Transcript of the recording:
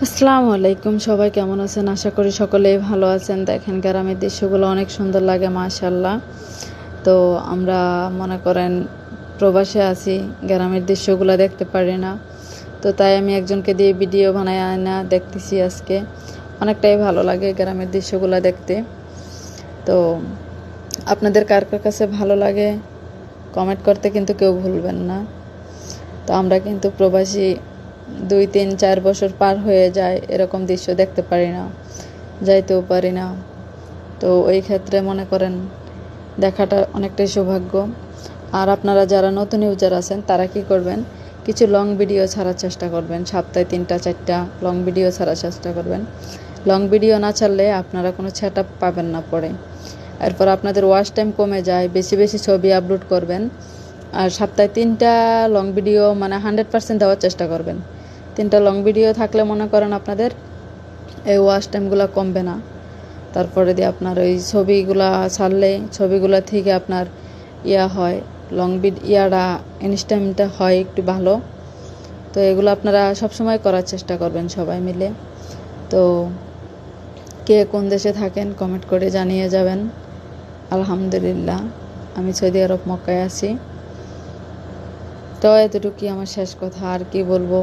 আসসালামু আলাইকুম, সবাই কেমন আছেন? আশা করি সকলেই ভালো আছেন। দেখেন গ্রামের দৃশ্যগুলো অনেক সুন্দর লাগে মাশাআল্লাহ। তো আমরা মনে করেন প্রবাসে আছি, গ্রামের দৃশ্যগুলো দেখতে পারি না। তো তাই আমি একজনকে দিয়ে ভিডিও বানায় আয়না দেখতেছি আজকে। অনেকটাই ভালো লাগে গ্রামের দৃশ্যগুলো দেখতে। তো আপনাদের কার কার কাছে ভালো লাগে কমেন্ট করতে কিন্তু কেউ ভুলবেন না। তো আমরা কিন্তু প্রবাসী 2, 3, 4 বছর পার হয়ে যায়, এরকম দৃশ্য দেখতে পারি না, যাইতেও পারি না। তো ওই ক্ষেত্রে মনে করেন দেখাটা অনেকটাই সৌভাগ্য। আর আপনারা যারা নতুন ইউজার আছেন তারা কি করবেন, কিছু লং ভিডিও ছাড়ার চেষ্টা করবেন, সপ্তাহে 3টা 4টা লং ভিডিও ছাড়ার চেষ্টা করবেন। লং ভিডিও না ছাড়লে আপনারা কোনো সেট আপ পাবেন না পরে। এরপর আপনাদের ওয়াচ টাইম কমে যায়, বেশি বেশি ছবি আপলোড করবেন। আর সপ্তাহে 3টা লং ভিডিও মানে 100% দেওয়ার চেষ্টা করবেন। 3টা লং ভিডিও থাকলে মনে করেন আপনাদের এই ওয়াচ টাইমগুলো কমবে না। তারপরে দিয়ে আপনার ওই ছবিগুলা ছাড়লে ছবিগুলা থেকে আপনার হয় লং ইয়াটা ইনস্টামিনটা হয় একটু ভালো। তো এগুলো আপনারা সবসময় করার চেষ্টা করবেন সবাই মিলে। তো কে কোন দেশে থাকেন কমেন্ট করে জানিয়ে যাবেন। আলহামদুলিল্লাহ, আমি সৌদি আরব মক্কায় আছি। তো এতটুকুই আমার শেষ কথা, আর কি বলবো।